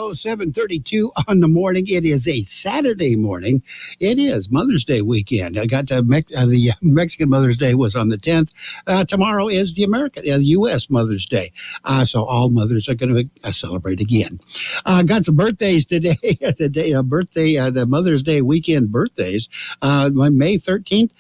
KXO 732 on the morning. It is a Saturday morning. It is Mother's Day weekend. I got to the Mexican Mother's Day was on the 10th. Tomorrow is the U.S. Mother's Day. So all mothers are going to celebrate again. Got some birthdays today. The Mother's Day weekend birthdays. May 13th,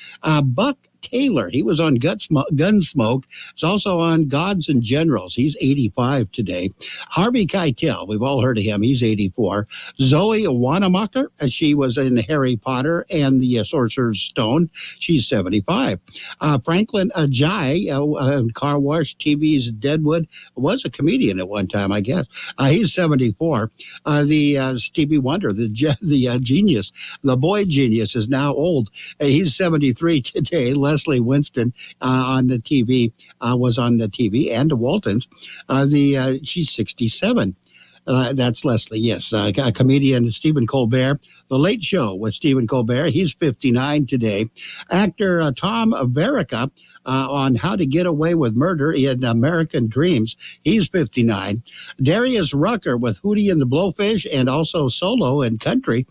Buck Taylor. He was on Gunsmoke. He's also on Gods and Generals. He's 85 today. Harvey Keitel, we've all heard of him. He's 84. Zoe Wanamaker, she was in Harry Potter and the Sorcerer's Stone. She's 75. Franklin Ajayi, Car Wash TV's Deadwood, was a comedian at one time, I guess. He's 74. Stevie Wonder, the genius, the boy genius, is now old. He's 73 today. Leslie Winston on the TV was on the TV, and the Waltons. She's 67. That's Leslie, yes. Comedian Stephen Colbert. The Late Show with Stephen Colbert. He's 59 today. Actor Tom Verica on How to Get Away with Murder in American Dreams. He's 59. Darius Rucker with Hootie and the Blowfish and also solo and country.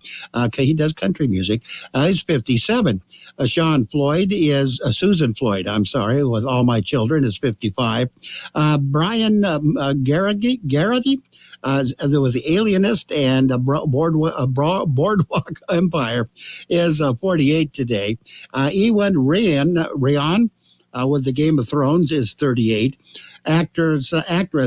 He does country music. He's 57. Susan Floyd, with All My Children, is 55. Brian Garrity. There was The Alienist and Boardwalk Empire is 48 today. Ewan Ryan with The Game of Thrones is 38. Actress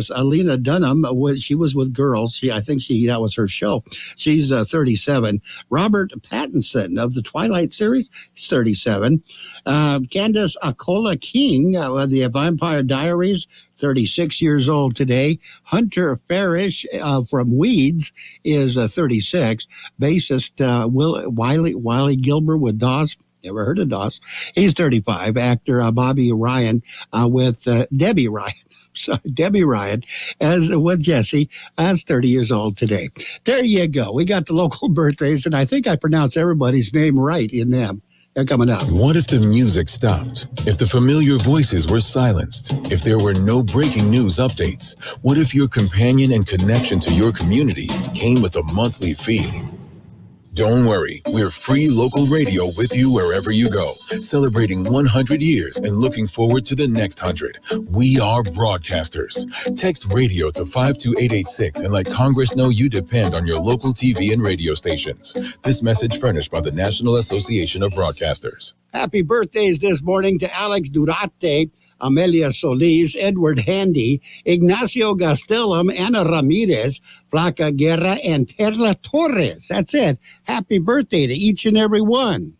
Alina Dunham, she was with Girls. I think that was her show. She's 37. Robert Pattinson of the Twilight series, he's 37. Candace Akola King of the Vampire Diaries, 36 years old today. Hunter Farish from Weeds is 36. Bassist Wiley Gilbert with Dawes. Never heard of Dawes. He's 35. Actor Bobby Ryan with Debbie Ryan. Debbie Ryan with Jesse, as 30 years old today. There you go. We got the local birthdays, and I think I pronounced everybody's name right in them. They're coming up. What if the music stopped? If the familiar voices were silenced? If there were no breaking news updates? What if your companion and connection to your community came with a monthly fee? Don't worry, we're free local radio with you wherever you go, celebrating 100 years and looking forward to the next 100. We are broadcasters. Text radio to 52886 and let Congress know you depend on your local TV and radio stations. This message furnished by the National Association of Broadcasters. Happy birthdays this morning to Alex Durate, Amelia Solis, Edward Handy, Ignacio Gastelum, Ana Ramirez, Flaca Guerra, and Perla Torres. That's it. Happy birthday to each and every one.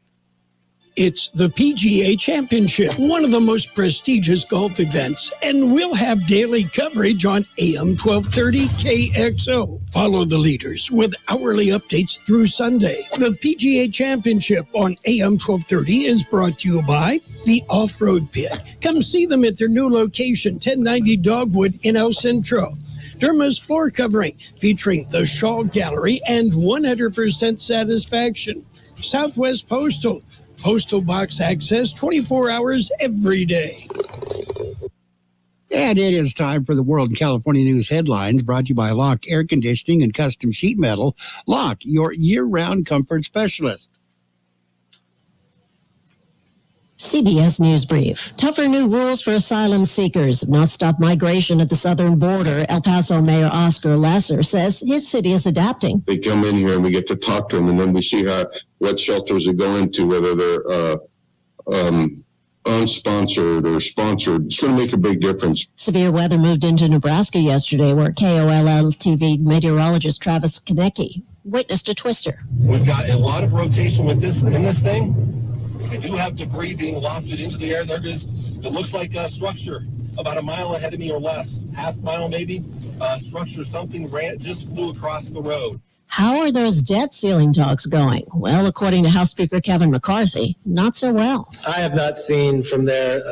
It's the PGA Championship, one of the most prestigious golf events, and we'll have daily coverage on AM 1230 KXO. Follow the leaders with hourly updates through Sunday. The PGA Championship on AM 1230 is brought to you by the Off-Road Pit. Come see them at their new location, 1090 Dogwood in El Centro. Derma's floor covering, featuring the Shaw Gallery and 100% satisfaction. Southwest Postal Box access 24 hours every day. And it is time for the World in California News headlines, brought to you by Locke Air Conditioning and Custom Sheet Metal. Locke, your year-round comfort specialist. CBS News Brief. Tougher new rules for asylum seekers have not stopped migration at the southern border. El Paso Mayor Oscar Lasser says his city is adapting. They come in here and we get to talk to them, and then we see what shelters they go into, whether they're unsponsored or sponsored. It's going to make a big difference. Severe weather moved into Nebraska yesterday, where KOLL TV meteorologist Travis Konecki witnessed a twister. We've got a lot of rotation in this thing. We do have debris being wafted into the air. It looks like a structure about a mile ahead of me or less, half mile maybe. Structure, something just flew across the road. How are those debt ceiling talks going? Well, according to House Speaker Kevin McCarthy, not so well. I have not seen from there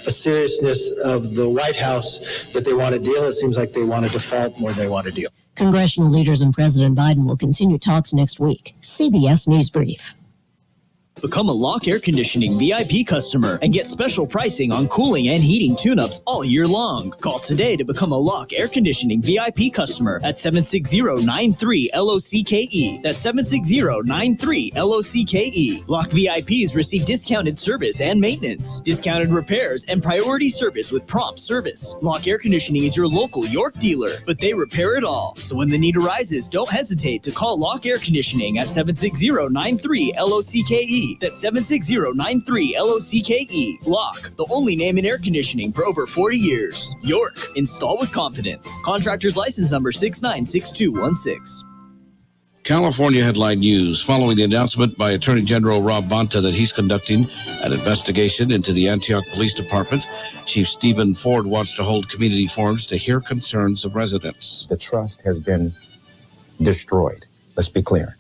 a seriousness of the White House that they want to deal. It seems like they want to default more than they want to deal. Congressional leaders and President Biden will continue talks next week. CBS News Brief. Become a Lock Air Conditioning VIP customer and get special pricing on cooling and heating tune-ups all year long. Call today to become a Lock Air Conditioning VIP customer at 760-93-LOCKE. That's 760-93-LOCKE. Lock VIPs receive discounted service and maintenance, discounted repairs, and priority service with prompt service. Lock Air Conditioning is your local York dealer, but they repair it all. So when the need arises, don't hesitate to call Lock Air Conditioning at 760-93-LOCKE. That's 760-93-LOCKE. Lock, the only name in air conditioning for over 40 years. York, install with confidence. Contractor's license number 696216. California headline news following the announcement by Attorney General Rob Bonta that he's conducting an investigation into the Antioch Police Department. Chief Stephen Ford wants to hold community forums to hear concerns of residents. The trust has been destroyed. Let's be clear.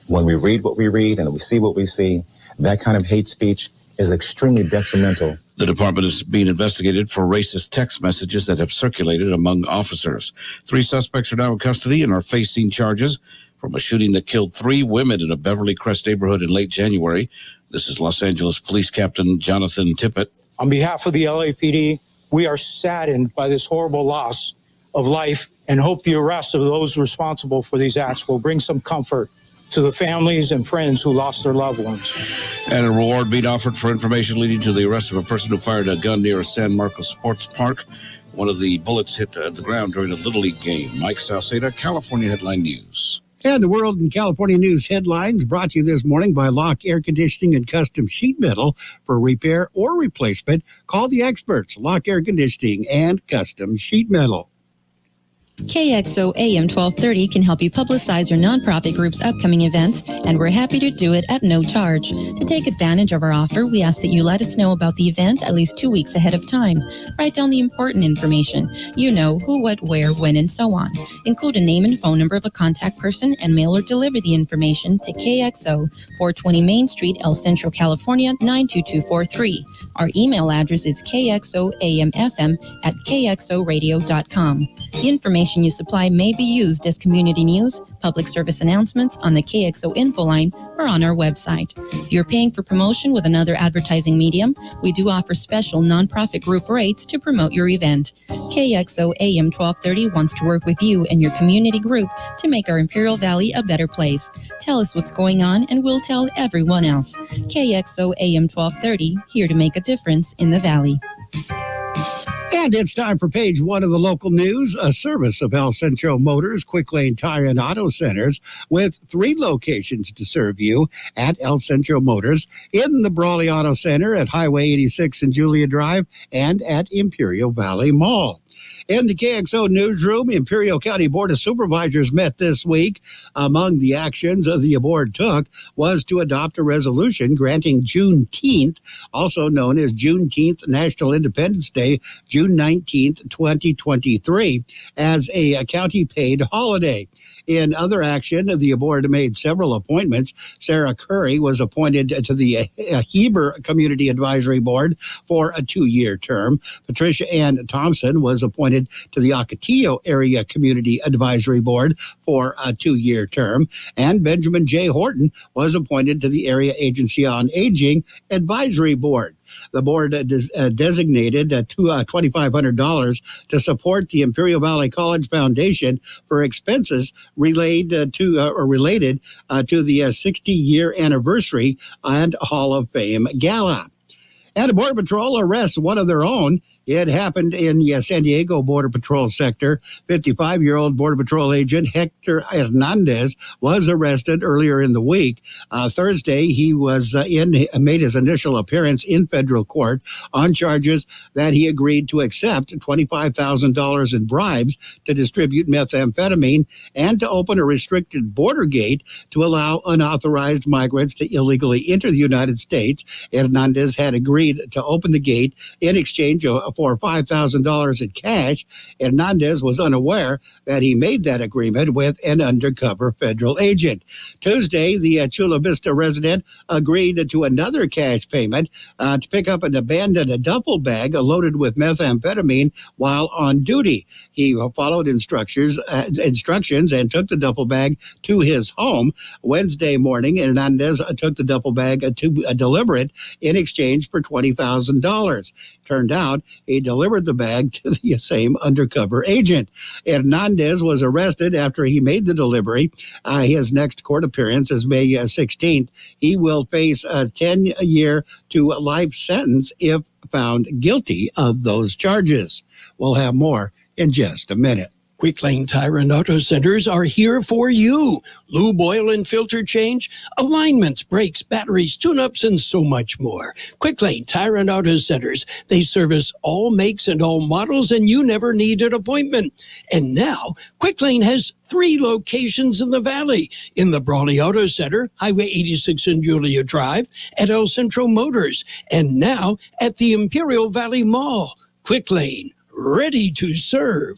When we read what we read and we see what we see, that kind of hate speech is extremely detrimental. The department is being investigated for racist text messages that have circulated among officers. 3 suspects are now in custody and are facing charges from a shooting that killed 3 women in a Beverly Crest neighborhood in late January. This is Los Angeles Police Captain Jonathan Tippett. On behalf of the LAPD, we are saddened by this horrible loss of life and hope the arrest of those responsible for these acts will bring some comfort to the families and friends who lost their loved ones. And a reward being offered for information leading to the arrest of a person who fired a gun near a San Marcos sports park. One of the bullets hit the ground during a Little League game. Mike Salceda, California Headline News. And the World and California News headlines brought to you this morning by Lock Air Conditioning and Custom Sheet Metal. For repair or replacement, call the experts, Lock Air Conditioning and Custom Sheet Metal. KXO AM 1230 can help you publicize your nonprofit group's upcoming events, and we're happy to do it at no charge. To take advantage of our offer, we ask that you let us know about the event at least 2 weeks ahead of time. Write down the important information. You know, who, what, where, when, and so on. Include a name and phone number of a contact person and mail or deliver the information to KXO, 420 Main Street, El Centro, California, 92243. Our email address is kxoamfm@kxoradio.com. The information you supply may be used as community news, public service announcements on the KXO info line, or on our website. If you're paying for promotion with another advertising medium, we do offer special nonprofit group rates to promote your event. KXO AM 1230 wants to work with you and your community group to make our Imperial Valley a better place. Tell us what's going on and we'll tell everyone else. KXO AM 1230, here to make a difference in the Valley. And it's time for page 1 of the local news, a service of El Centro Motors, Quick Lane Tire and Auto Centers, with 3 locations to serve you at El Centro Motors, in the Brawley Auto Center at Highway 86 and Julia Drive, and at Imperial Valley Mall. In the KXO newsroom, Imperial County Board of Supervisors met this week. Among the actions the board took was to adopt a resolution granting Juneteenth, also known as Juneteenth National Independence Day, June 19th, 2023, as a county-paid holiday. In other action, the board made several appointments. Sarah Curry was appointed to the Heber Community Advisory Board for a 2-year term. Patricia Ann Thompson was appointed to the Ocotillo Area Community Advisory Board for a 2-year term. And Benjamin J. Horton was appointed to the Area Agency on Aging Advisory Board. The board designated $2,500 to support the Imperial Valley College Foundation for expenses related to the 60-year anniversary and Hall of Fame Gala. And Border Patrol arrests one of their own. It happened in the San Diego Border Patrol sector. 55-year-old Border Patrol agent Hector Hernandez was arrested earlier in the week. Thursday, he was made his initial appearance in federal court on charges that he agreed to accept $25,000 in bribes to distribute methamphetamine and to open a restricted border gate to allow unauthorized migrants to illegally enter the United States. Hernandez had agreed to open the gate in exchange for $5,000 in cash. Hernandez was unaware that he made that agreement with an undercover federal agent. Tuesday, the Chula Vista resident agreed to another cash payment to pick up an abandoned duffel bag loaded with methamphetamine while on duty. He followed instructions and took the duffel bag to his home. Wednesday morning, Hernandez took the duffel bag to deliver it in exchange for $20,000. Turned out he delivered the bag to the same undercover agent. Hernandez was arrested after he made the delivery. His next court appearance is May 16th. He will face a 10-year to life sentence if found guilty of those charges. We'll have more in just a minute. Quick Lane Tire and Auto Centers are here for you. Lube, oil, and filter change, alignments, brakes, batteries, tune-ups, and so much more. Quick Lane Tire and Auto Centers. They service all makes and all models, and you never need an appointment. And now, Quick Lane has 3 locations in the Valley. In the Brawley Auto Center, Highway 86 and Julia Drive, at El Centro Motors, and now at the Imperial Valley Mall. Quick Lane, ready to serve.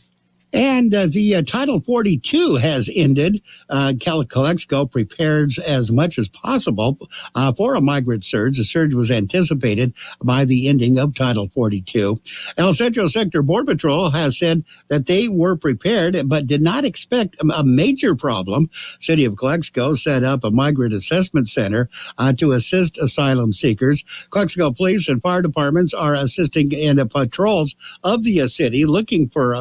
And the Title 42 has ended. KXO prepares as much as possible for a migrant surge. The surge was anticipated by the ending of Title 42. El Centro Sector Border Patrol has said that they were prepared but did not expect a major problem. City of KXO set up a migrant assessment center to assist asylum seekers. KXO police and fire departments are assisting in patrols of the city looking for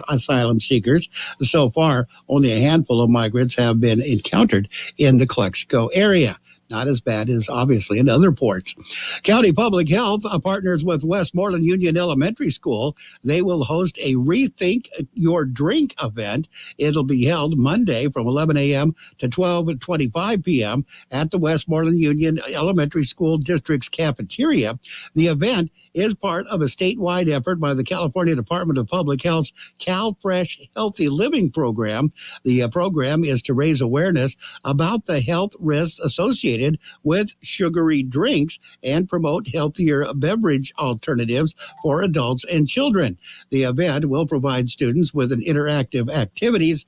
asylum seekers. So far, only a handful of migrants have been encountered in the KXO area. Not as bad as, obviously, in other ports. County Public Health partners with Westmoreland Union Elementary School. They will host a Rethink Your Drink event. It'll be held Monday from 11 a.m. to 12:25 p.m. at the Westmoreland Union Elementary School District's cafeteria. The event is part of a statewide effort by the California Department of Public Health's CalFresh Healthy Living program. The program is to raise awareness about the health risks associated with sugary drinks and promote healthier beverage alternatives for adults and children. The event will provide students with an interactive activities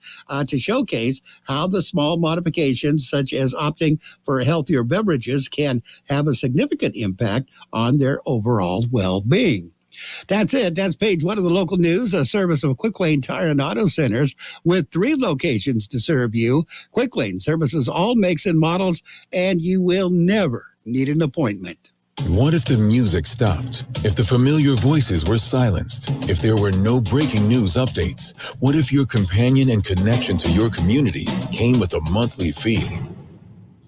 to showcase how the small modifications, such as opting for healthier beverages, can have a significant impact on their overall well-being. That's it. That's page 1 of the local news, a service of Quick Lane Tire and Auto Centers with 3 locations to serve you. Quick Lane services all makes and models, and you will never need an appointment. What if the music stopped? If the familiar voices were silenced? If there were no breaking news updates? What if your companion and connection to your community came with a monthly fee?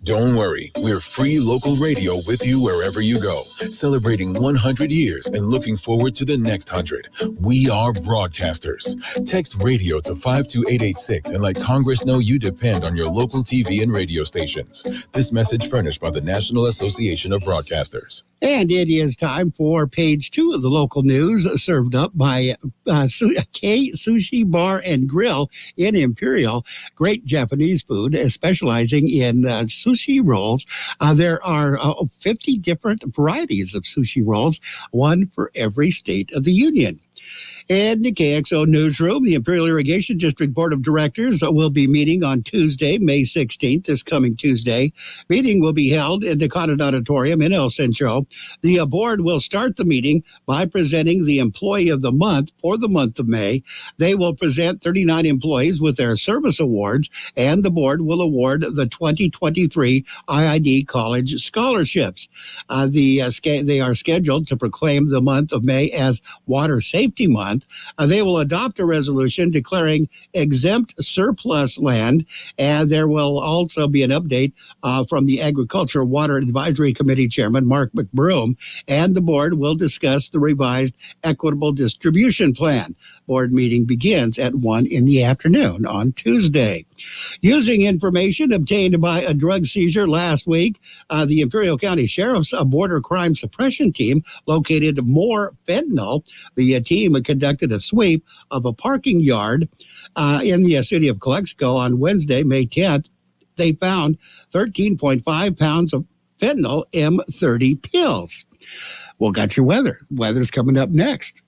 Don't worry, we're free local radio with you wherever you go, celebrating 100 years and looking forward to the next 100. We are broadcasters. Text radio to 52886 and let Congress know you depend on your local TV and radio stations. This message furnished by the National Association of Broadcasters. And it is time for page 2 of the local news, served up by K Sushi Bar and Grill in Imperial. Great Japanese food, specializing in sushi rolls. There are 50 different varieties of sushi rolls, one for every state of the union. In the KXO newsroom, the Imperial Irrigation District Board of Directors will be meeting on Tuesday, May 16th, this coming Tuesday. Meeting will be held in the Conant Auditorium in El Centro. The board will start the meeting by presenting the Employee of the Month for the month of May. They will present 39 employees with their service awards, and the board will award the 2023 IID College scholarships. They are scheduled to proclaim the month of May as Water Safety Month. They will adopt a resolution declaring exempt surplus land, and there will also be an update from the Agriculture Water Advisory Committee Chairman, Mark McBroom, and the board will discuss the revised equitable distribution plan. Board meeting begins at 1 in the afternoon on Tuesday. Using information obtained by a drug seizure last week, the Imperial County Sheriff's Border Crime Suppression Team located more fentanyl. The team conducted a sweep of a parking yard in the city of KXO on Wednesday, May 10th. They found 13.5 pounds of fentanyl M30 pills. Well, got your weather. Weather's coming up next.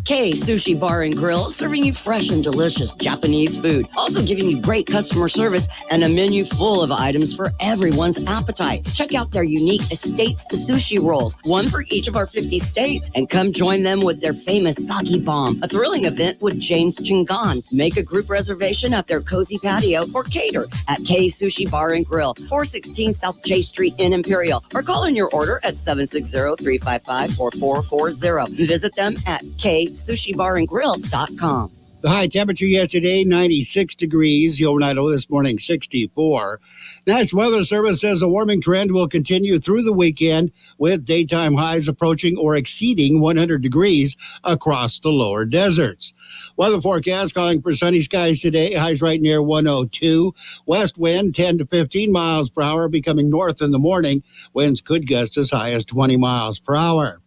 K Sushi Bar and Grill, serving you fresh and delicious Japanese food. Also giving you great customer service and a menu full of items for everyone's appetite. Check out their unique Estates Sushi Rolls, one for each of our 50 states. And come join them with their famous Sake Bomb, a thrilling event with James Chingan. Make a group reservation at their cozy patio or cater at K Sushi Bar and Grill, 416 South J Street in Imperial. Or call in your order at 760-355-4440. Visit them at KSushiBarandGrill.com. The high temperature yesterday, 96 degrees. The overnight low this morning, 64. National Weather Service says the warming trend will continue through the weekend with daytime highs approaching or exceeding 100 degrees across the lower deserts. Weather forecast calling for sunny skies today. Highs right near 102. West wind 10 to 15 miles per hour, becoming north in the morning. Winds could gust as high as 20 miles per hour.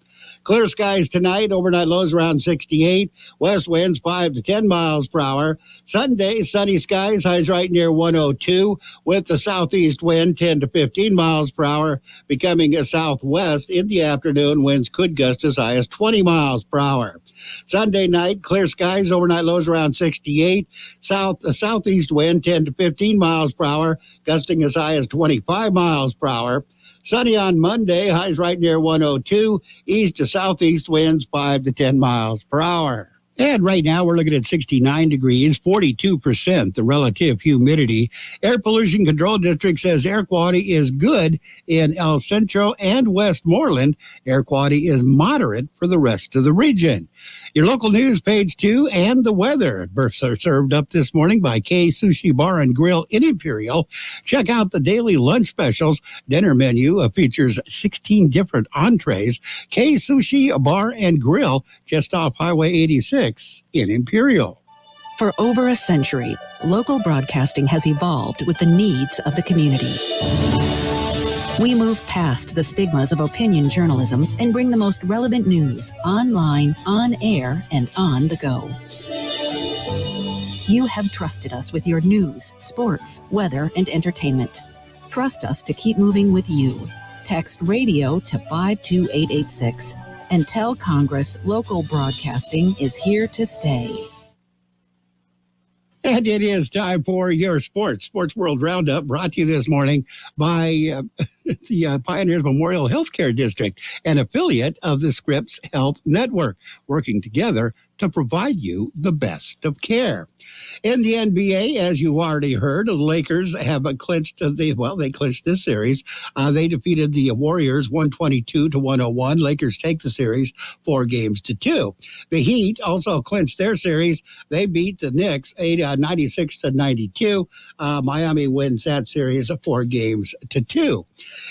Clear skies tonight, overnight lows around 68, west winds 5 to 10 miles per hour. Sunday, sunny skies, highs right near 102, with the southeast wind 10 to 15 miles per hour, becoming a southwest in the afternoon. Winds could gust as high as 20 miles per hour. Sunday night, clear skies, overnight lows around 68, southeast wind 10 to 15 miles per hour, gusting as high as 25 miles per hour. Sunny on Monday, highs right near 102, east to southeast winds 5 to 10 miles per hour. And right now we're looking at 69 degrees, 42% the relative humidity. Air Pollution Control District says air quality is good in El Centro and Westmoreland. Air quality is moderate for the rest of the region. Your local news, page 2, and the weather. Berths are served up this morning by K Sushi Bar and Grill in Imperial. Check out the daily lunch specials. Dinner menu features 16 different entrees. K Sushi Bar and Grill, just off Highway 86 in Imperial. For over a century, local broadcasting has evolved with the needs of the community. We move past the stigmas of opinion journalism and bring the most relevant news online, on air, and on the go. You have trusted us with your news, sports, weather, and entertainment. Trust us to keep moving with you. Text radio to 52886 and tell Congress local broadcasting is here to stay. And it is time for your Sports World Roundup, brought to you this morning by the Pioneers Memorial Healthcare District, an affiliate of the Scripps Health Network, working together to provide you the best of care. In the NBA, as you already heard, the Lakers have clinched they clinched this series. They defeated the Warriors 122-101. Lakers take the series 4-2. The Heat also clinched their series. They beat the Knicks 96-92. Miami wins that series 4-2.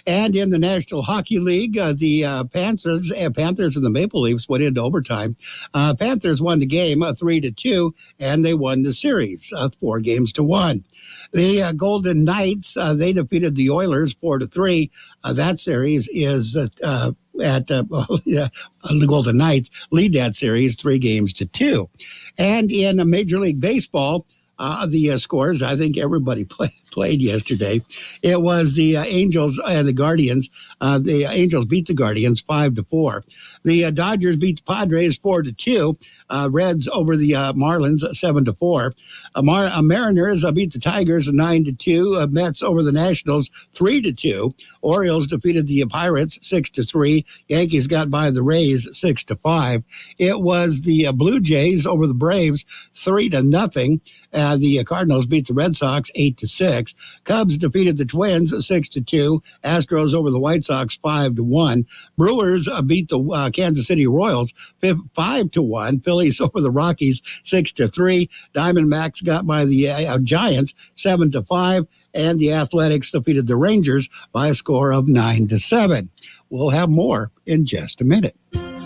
And in the National Hockey League, the Panthers and the Maple Leafs went into overtime. Panthers won the game 3-2, and they won the series 4-1. The Golden Knights, they defeated the Oilers 4-3. That series is the Golden Knights lead that series 3-2. And in Major League Baseball, the scores, I think everybody played yesterday. It was the Angels and the Guardians. The Angels beat the Guardians 5-4. The Dodgers beat the Padres 4-2. Reds over the Marlins 7-4. Mariners beat the Tigers 9-2. Mets over the Nationals 3-2. Orioles defeated the Pirates 6-3. Yankees got by the Rays 6-5. It was the Blue Jays over the Braves 3-0. The Cardinals beat the Red Sox 8-6. Cubs defeated the Twins 6-2. Astros over the White Sox 5-1. Brewers beat the Kansas City Royals 5-1. Phillies over the Rockies 6-3. Diamondbacks got by the Giants 7-5. And the Athletics defeated the Rangers by a score of 9-7. We'll have more in just a minute.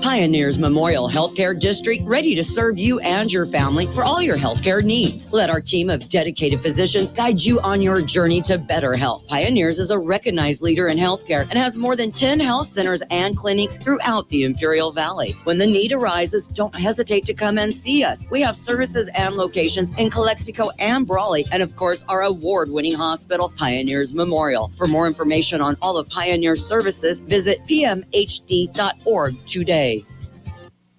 Pioneers Memorial Healthcare District, ready to serve you and your family for all your healthcare needs. Let our team of dedicated physicians guide you on your journey to better health. Pioneers is a recognized leader in healthcare and has more than 10 health centers and clinics throughout the Imperial Valley. When the need arises, don't hesitate to come and see us. We have services and locations in Calexico and Brawley, and of course, our award-winning hospital, Pioneers Memorial. For more information on all of Pioneer's services, visit pmhd.org today.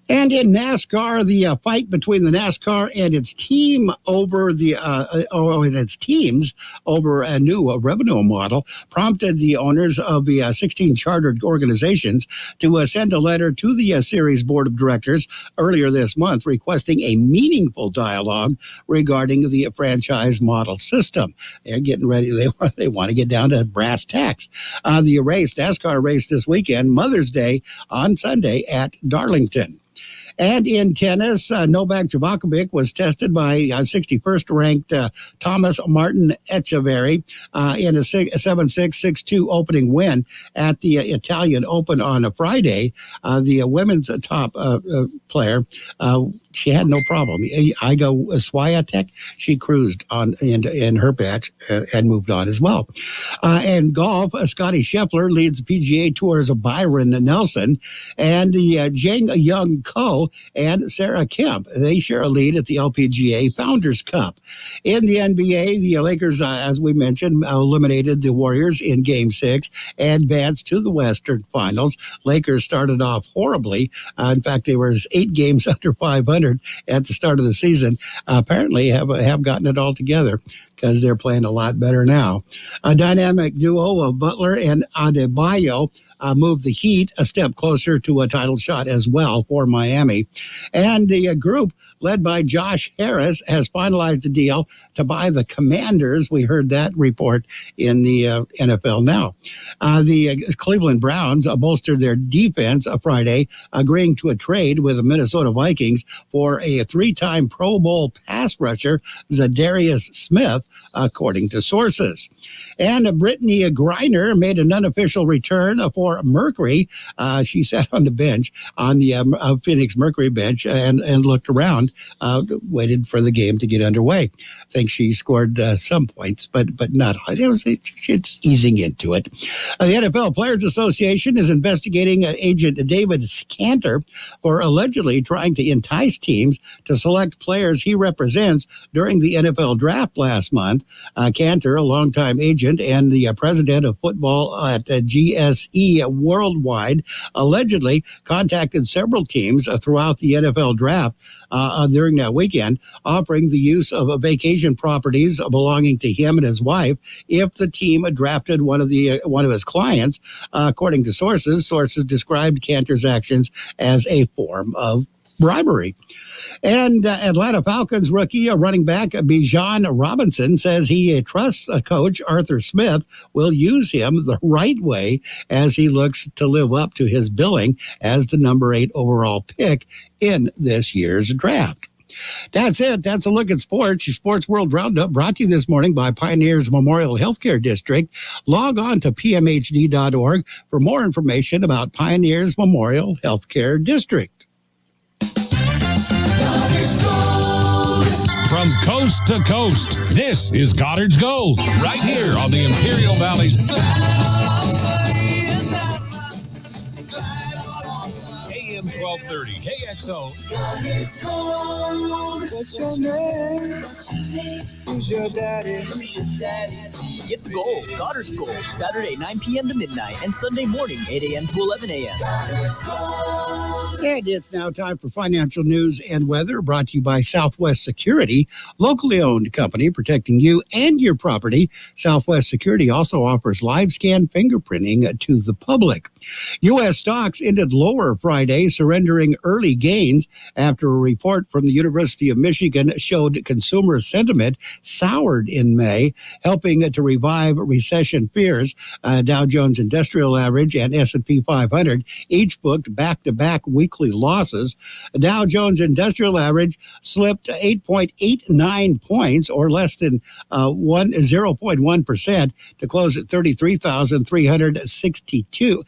And in NASCAR, the fight between the NASCAR and its team over its teams over a new revenue model prompted the owners of the 16 chartered organizations to send a letter to the series board of directors earlier this month requesting a meaningful dialogue regarding the franchise model system. They're getting ready. They want to get down to brass tacks. The NASCAR race this weekend, Mother's Day on Sunday at Darlington. And in tennis, Novak Djokovic was tested by 61st ranked Thomas Martin Echeverry in a 7-6, 6-2 opening win at the Italian Open on a Friday. The women's top player, she had no problem. Iga Swiatek, she cruised on in her match and moved on as well. And golf, Scotty Scheffler leads the PGA Tour's Byron Nelson, and the Jang Young Ko and Sarah Kemp. They share a lead at the LPGA Founders Cup. In the NBA, the Lakers, as we mentioned, eliminated the Warriors in Game 6 and advanced to the Western Finals. Lakers started off horribly. In fact, they were 8 games under 500 at the start of the season. Apparently have gotten it all together because they're playing a lot better now. A dynamic duo of Butler and Adebayo moved the Heat a step closer to a title shot as well for Miami. And the group led by Josh Harris has finalized a deal to buy the Commanders. We heard that report in the NFL Now. The Cleveland Browns bolstered their defense Friday, agreeing to a trade with the Minnesota Vikings for a 3-time Pro Bowl pass rusher, Zadarius Smith, according to sources. And Brittany Griner made an unofficial return for Mercury. She sat on the bench, on the Phoenix Mercury bench, and looked around, waited for the game to get underway. I think she scored some points, but not. It's easing into it. The NFL Players Association is investigating agent David Cantor for allegedly trying to entice teams to select players he represents during the NFL draft last month. Cantor, a longtime agent and the president of football at GSE Worldwide, allegedly contacted several teams throughout the NFL draft during that weekend, offering the use of vacation properties belonging to him and his wife if the team drafted one of his clients. According to sources described Cantor's actions as a form of bribery. And Atlanta Falcons rookie running back Bijan Robinson says he trusts coach Arthur Smith will use him the right way as he looks to live up to his billing as the number 8 overall pick in this year's draft. That's it. That's a look at sports. Your Sports World Roundup brought to you this morning by Pioneers Memorial Healthcare District. Log on to pmhd.org for more information about Pioneers Memorial Healthcare District. From coast to coast, this is Goddard's Gold, right here on the Imperial Valley's AM 1230 KXO. Goddard's Gold. What's your name? Who's your daddy? Get the gold, Goddard's Gold, Saturday 9 p.m. to midnight and Sunday morning 8 a.m. to 11 a.m. And it's now time for financial news and weather, brought to you by Southwest Security, locally owned company protecting you and your property. Southwest Security also offers live scan fingerprinting to the public. U.S. stocks ended lower Friday, surrendering early gains after a report from the University of Michigan showed consumer sentiment soured in May, helping to revive recession fears. Dow Jones Industrial Average and S&P 500 each booked back-to-back weekly losses. Dow Jones Industrial Average slipped 8.89 points, or less than 0.1%, to close at 33,362.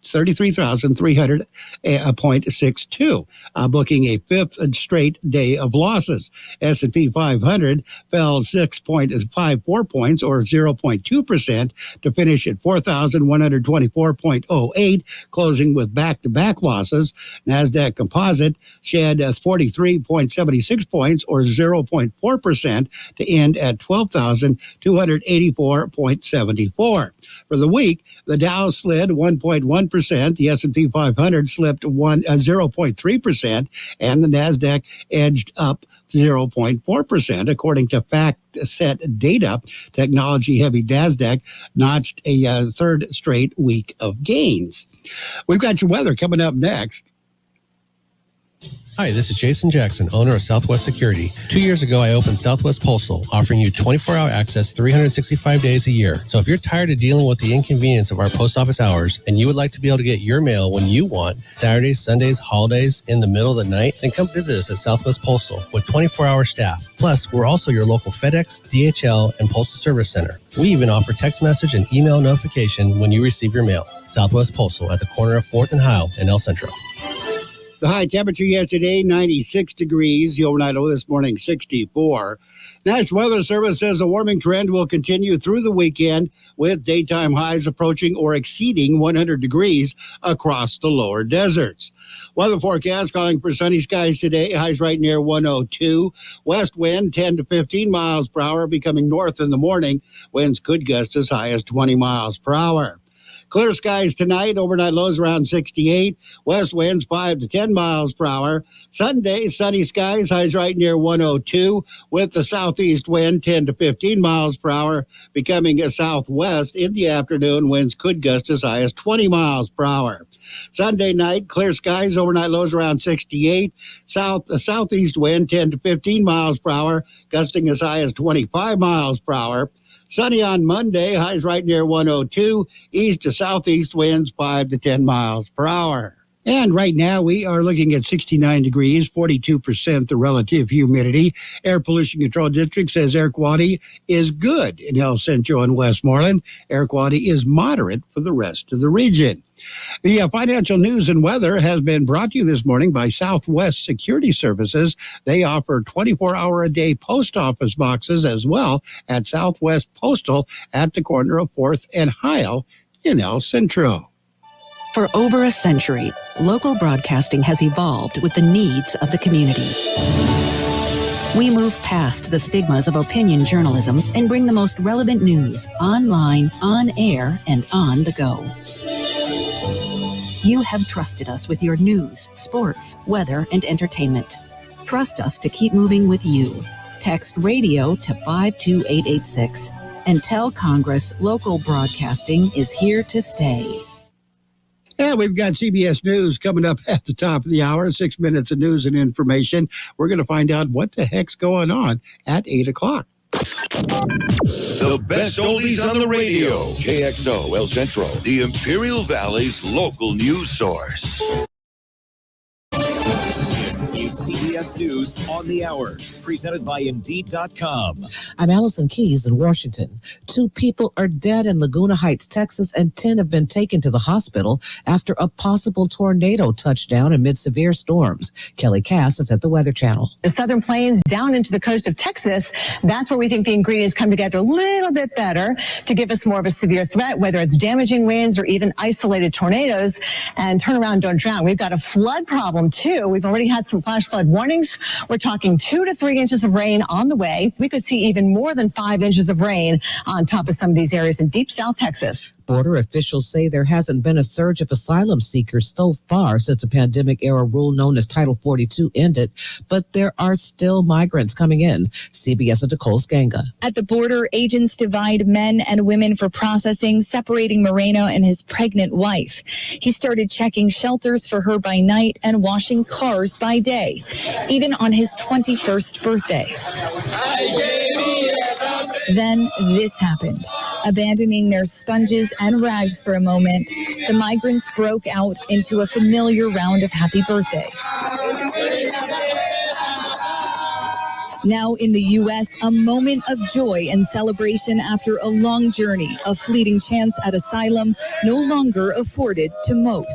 33,300.62, booking a fifth straight day of losses. S&P 500 fell 6.54 points, or 0.2%, to finish at 4,124.08, closing with back-to-back losses. NASDAQ Composite shed 43.76 points, or 0.4%, to end at 12,284.74. For the week, the Dow slid 1.1%, 0.1%. The S&P 500 slipped 0.3%, and the NASDAQ edged up 0.4%, according to FactSet data. Technology-heavy NASDAQ notched a third straight week of gains. We've got your weather coming up next. Hi, this is Jason Jackson, owner of Southwest Security. 2 years ago, I opened Southwest Postal, offering you 24-hour access 365 days a year. So if you're tired of dealing with the inconvenience of our post office hours and you would like to be able to get your mail when you want, Saturdays, Sundays, holidays, in the middle of the night, then come visit us at Southwest Postal with 24-hour staff. Plus, we're also your local FedEx, DHL, and Postal Service Center. We even offer text message and email notification when you receive your mail. Southwest Postal at the corner of 4th and Heil in El Centro. The high temperature yesterday, 96 degrees. The overnight low this morning, 64. National Weather Service says a warming trend will continue through the weekend with daytime highs approaching or exceeding 100 degrees across the lower deserts. Weather forecast calling for sunny skies today. Highs right near 102. West wind 10 to 15 miles per hour, becoming north in the morning. Winds could gust as high as 20 miles per hour. Clear skies tonight, overnight lows around 68, west winds 5 to 10 miles per hour. Sunday, sunny skies, highs right near 102, with the southeast wind 10 to 15 miles per hour, becoming a southwest in the afternoon. Winds could gust as high as 20 miles per hour. Sunday night, clear skies, overnight lows around 68, southeast wind 10 to 15 miles per hour, gusting as high as 25 miles per hour. Sunny on Monday, highs right near 102, east to southeast winds 5 to 10 miles per hour. And right now we are looking at 69 degrees, 42% the relative humidity. Air Pollution Control District says air quality is good in El Centro and Westmoreland. Air quality is moderate for the rest of the region. The financial news and weather has been brought to you this morning by Southwest Security Services. They offer 24-hour-a-day post office boxes as well at Southwest Postal at the corner of 4th and Heil in El Centro. For over a century, local broadcasting has evolved with the needs of the community. We move past the stigmas of opinion journalism and bring the most relevant news online, on air, and on the go. You have trusted us with your news, sports, weather, and entertainment. Trust us to keep moving with you. Text radio to 52886 and tell Congress local broadcasting is here to stay. And we've got CBS News coming up at the top of the hour, 6 minutes of news and information. We're going to find out what the heck's going on at 8 o'clock. The best oldies on the radio. KXO El Centro, the Imperial Valley's local news source. This is CBS News on the Hour, presented by Indeed.com. I'm Allison Keyes in Washington. 2 people are dead in Laguna Heights, Texas, and 10 have been taken to the hospital after a possible tornado touched down amid severe storms. Kelly Cass is at the Weather Channel. The southern plains down into the coast of Texas, that's where we think the ingredients come together a little bit better to give us more of a severe threat, whether it's damaging winds or even isolated tornadoes. And turn around, don't drown. We've got a flood problem, too. We've already had some flash flood warnings. We're talking 2 to 3 inches of rain on the way. We could see even more than 5 inches of rain on top of some of these areas in deep South Texas. Border officials say there hasn't been a surge of asylum seekers so far since a pandemic-era rule known as Title 42 ended, but there are still migrants coming in. CBS's Nicole Skanga. At the border, agents divide men and women for processing, separating Moreno and his pregnant wife. He started checking shelters for her by night and washing cars by day, even on his 21st birthday. Then this happened. Abandoning their sponges and rags for a moment, the migrants broke out into a familiar round of happy birthday. Now in the U.S., a moment of joy and celebration after a long journey, a fleeting chance at asylum no longer afforded to most.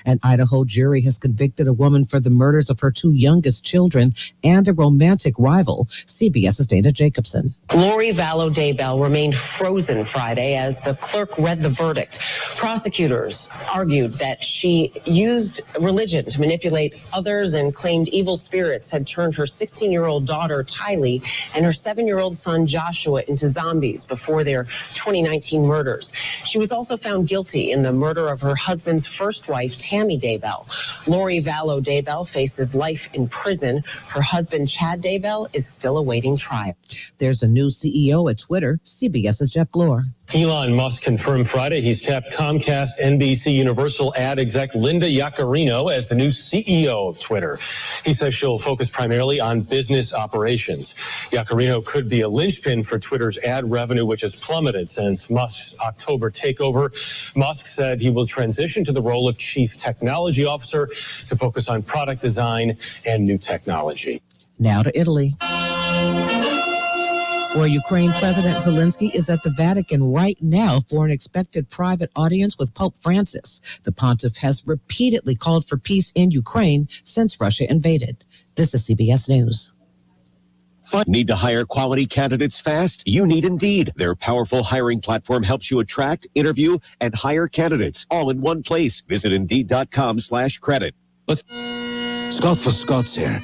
An Idaho jury has convicted a woman for the murders of her 2 youngest children and a romantic rival. CBS's Dana Jacobson. Lori Vallow Daybell remained frozen Friday as the clerk read the verdict. Prosecutors argued that she used religion to manipulate others and claimed evil spirits had turned her 16-year-old daughter, Tylee, and her 7-year-old son, Joshua, into zombies before their 2019 murders. She was also found guilty in the murder of her husband's first wife, Tammy Daybell. Lori Vallow Daybell faces life in prison. Her husband, Chad Daybell, is still awaiting trial. There's a new CEO at Twitter. CBS's Jeff Glor. Elon Musk confirmed Friday he's tapped Comcast NBC Universal ad exec Linda Yaccarino as the new CEO of Twitter. He says she'll focus primarily on business operations. Yaccarino could be a linchpin for Twitter's ad revenue, which has plummeted since Musk's October takeover. Musk said he will transition to the role of chief technology officer to focus on product design and new technology. Now to Italy, where Ukraine President Zelensky is at the Vatican right now for an expected private audience with Pope Francis. The pontiff has repeatedly called for peace in Ukraine since Russia invaded. This is CBS News. Need to hire quality candidates fast? You need Indeed. Their powerful hiring platform helps you attract, interview, and hire candidates all in one place. Visit Indeed.com/credit. Scott for Scott's here.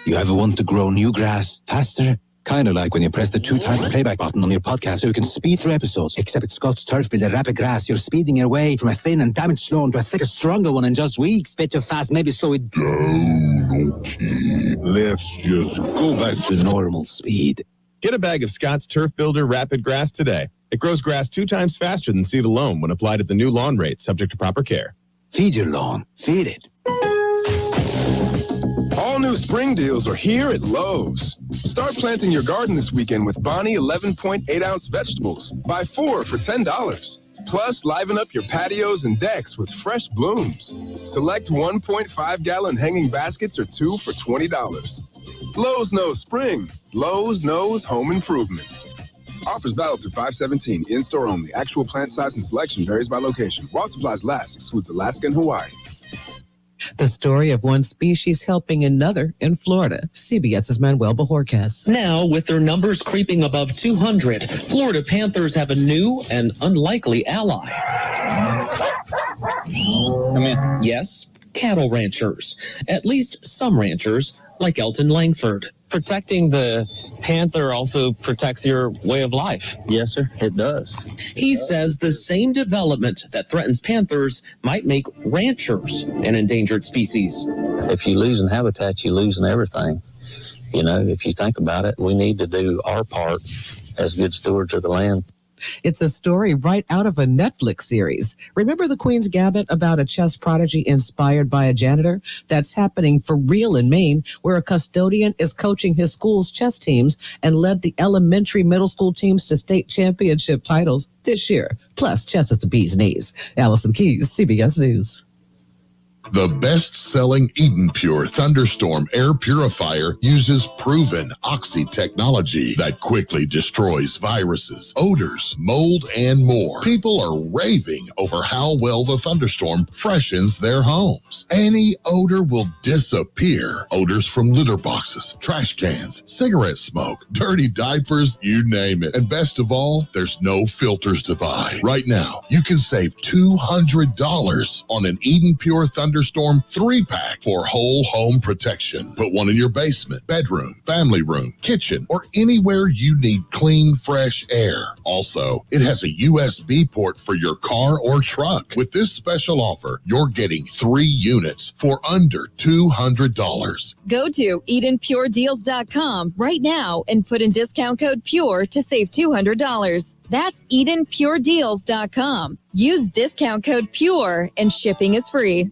You ever want to grow new grass faster? Kind of like when you press the 2-times playback button on your podcast so you can speed through episodes. Except with Scott's Turf Builder Rapid Grass, you're speeding your way from a thin and damaged lawn to a thicker, stronger one in just weeks. Bit too fast, maybe slow it down. Okay, let's just go back to normal speed. Get a bag of Scott's Turf Builder Rapid Grass today. It grows grass 2 times faster than seed alone when applied at the new lawn rate, subject to proper care. Feed your lawn. Feed it. All new spring deals are here at Lowe's. Start planting your garden this weekend with Bonnie 11.8-ounce vegetables. Buy 4 for $10. Plus, liven up your patios and decks with fresh blooms. Select 1.5-gallon hanging baskets or 2 for $20. Lowe's knows spring. Lowe's knows home improvement. Offers valid through 5/17. In-store only. Actual plant size and selection varies by location. While supplies last, excludes Alaska and Hawaii. The story of one species helping another in Florida. CBS's Manuel Bajorquez. Now, with their numbers creeping above 200, Florida Panthers have a new and unlikely ally. Come in. Yes, cattle ranchers. At least some ranchers, like Elton Langford. Protecting the panther also protects your way of life. Yes, sir, it does. He says the same development that threatens panthers might make ranchers an endangered species. If you lose in habitat, you lose in everything. You know, if you think about it, we need to do our part as good stewards of the land. It's a story right out of a Netflix series. Remember the Queen's Gambit about a chess prodigy inspired by a janitor? That's happening for real in Maine, where a custodian is coaching his school's chess teams and led the elementary middle school teams to state championship titles this year. Plus, chess is the bee's knees. Allison Keys, CBS News. The best-selling Eden Pure Thunderstorm air purifier uses proven Oxy technology that quickly destroys viruses, odors, mold, and more. People are raving over how well the Thunderstorm freshens their homes. Any odor will disappear. Odors from litter boxes, trash cans, cigarette smoke, dirty diapers, you name it. And best of all, there's no filters to buy. Right now, you can save $200 on an Eden Pure Thunderstorm 3-pack for whole home protection. Put one in your basement, bedroom, family room, kitchen, or anywhere you need clean, fresh air. Also, it has a USB port for your car or truck. With this special offer, you're getting 3 units for under $200. Go to EdenPureDeals.com right now and put in discount code PURE to save $200. That's EdenPureDeals.com. Use discount code PURE and shipping is free.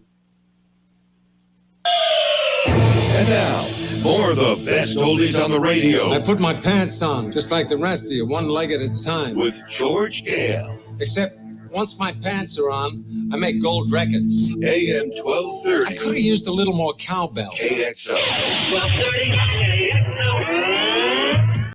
And now, more of the best oldies on the radio. I put my pants on, just like the rest of you, one leg at a time. With George Gale. Except, once my pants are on, I make gold records. AM 1230. I could have used a little more cowbell. KXO. 1230 KXO.